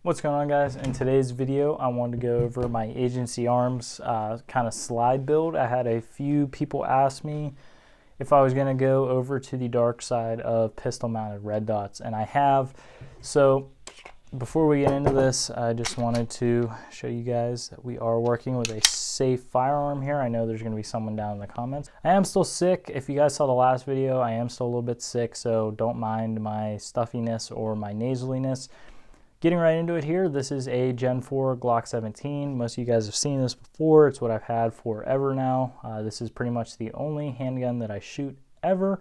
What's going on, guys? In today's video I wanted to go over my agency arms kind of slide build. I had a few people ask me if I was going to go over to the dark side of pistol mounted red dots, and I have. So before we get into this, I just wanted to show you guys that we are working with a safe firearm here. I know there's going to be someone down in the comments. I am still sick. If you guys saw the last video, I am still a little bit sick, so don't mind my stuffiness or my nasaliness. Getting right into it here, this is a Gen 4 Glock 17. Most of you guys have seen this before. It's what I've had forever now. This is pretty much the only handgun that I shoot ever.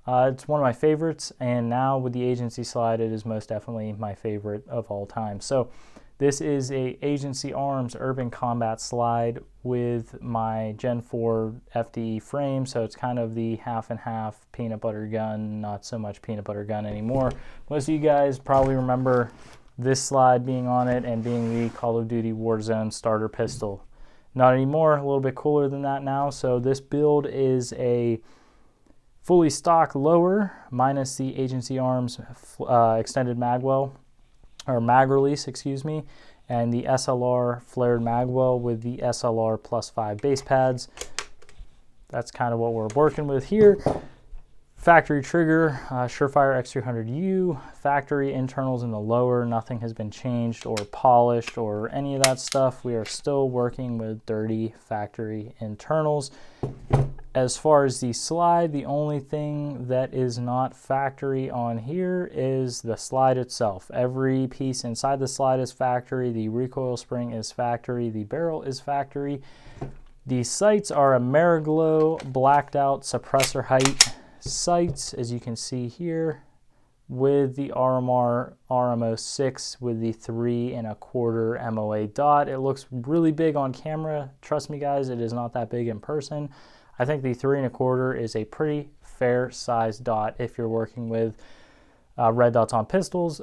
It's one of my favorites, and now with the agency slide, it is most definitely my favorite of all time. So this is a Agency Arms Urban Combat slide with my Gen 4 FD frame, so it's kind of the half and half peanut butter gun, not so much peanut butter gun anymore. Most of you guys probably remember this slide being on it and being the Call of Duty Warzone starter pistol. Not anymore, a little bit cooler than that now. So this build is a fully stock lower minus the Agency Arms extended magwell, or mag release, excuse me, and the SLR flared magwell with the SLR +5 base pads. That's kind of what we're working with here. Factory trigger, Surefire X300U, factory internals in the lower, nothing has been changed or polished or any of that stuff. We are still working with dirty factory internals. As far as the slide, the only thing that is not factory on here is the slide itself. Every piece inside the slide is factory, the recoil spring is factory, the barrel is factory. The sights are Ameriglo blacked out suppressor height sights, as you can see here, with the RMR RMO6 with the 3 1/4 MOA dot. It looks really big on camera. Trust me, guys, it is not that big in person. I think the 3 1/4 is a pretty fair size dot if you're working with red dots on pistols.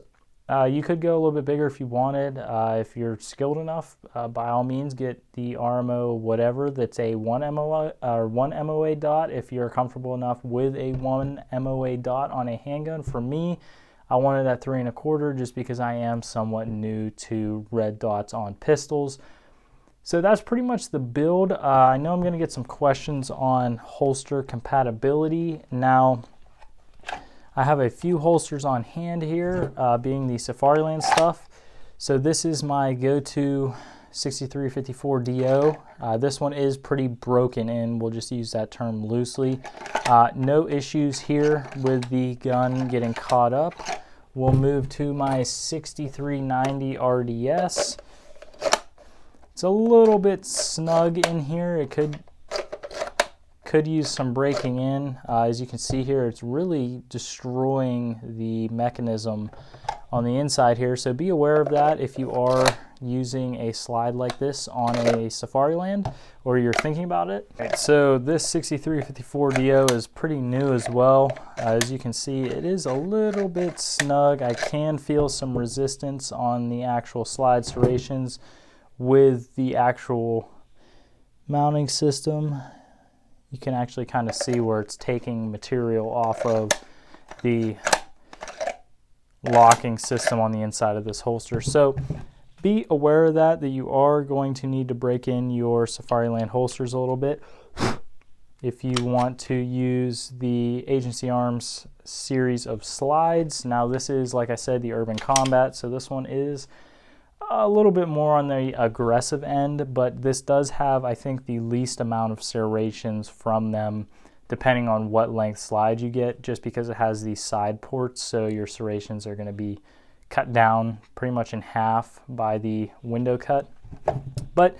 You could go a little bit bigger if you wanted. If you're skilled enough, by all means get the RMO whatever that's a 1 MOA dot if you're comfortable enough with a 1 MOA dot on a handgun. For me, I wanted that 3 1/4 just because I am somewhat new to red dots on pistols. So that's pretty much the build. I know I'm going to get some questions on holster compatibility. Now, I have a few holsters on hand here, being the Safariland stuff. So this is my go-to 6354 DO. This one is pretty broken in, we'll just use that term loosely. No issues here with the gun getting caught up. We'll move to my 6390 RDS. It's a little bit snug in here. It could use some breaking in. As you can see here, it's really destroying the mechanism on the inside here, so be aware of that if you are using a slide like this on a Safariland or you're thinking about it. Right, so this 6354 DO is pretty new as well. As you can see, it is a little bit snug. I can feel some resistance on the actual slide serrations with the actual mounting system. You can actually kind of see where it's taking material off of the locking system on the inside of this holster. So be aware of that you are going to need to break in your Safariland holsters a little bit if you want to use the Agency Arms series of slides. Now this is, like I said, the Urban Combat, so this one is a little bit more on the aggressive end, but this does have, I think, the least amount of serrations from them, depending on what length slide you get, just because it has these side ports, so your serrations are going to be cut down pretty much in half by the window cut. But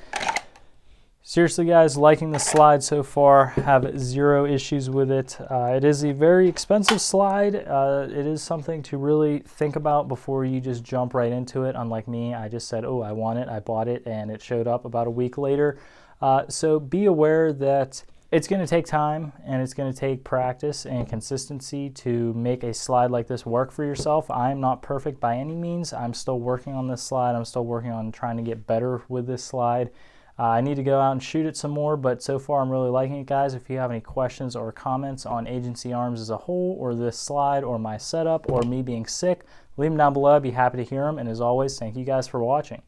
seriously, guys, liking the slide so far, have zero issues with it. It is a very expensive slide. It is something to really think about before you just jump right into it. Unlike me, I just said, oh, I want it, I bought it, and it showed up about a week later. So be aware that it's going to take time and it's going to take practice and consistency to make a slide like this work for yourself. I'm not perfect by any means. I'm still working on this slide. I'm still working on trying to get better with this slide. I need to go out and shoot it some more, but so far I'm really liking it, guys. If you have any questions or comments on Agency Arms as a whole, or this slide, or my setup, or me being sick, Leave them down below. I'd be happy to hear them. And as always, thank you guys for watching.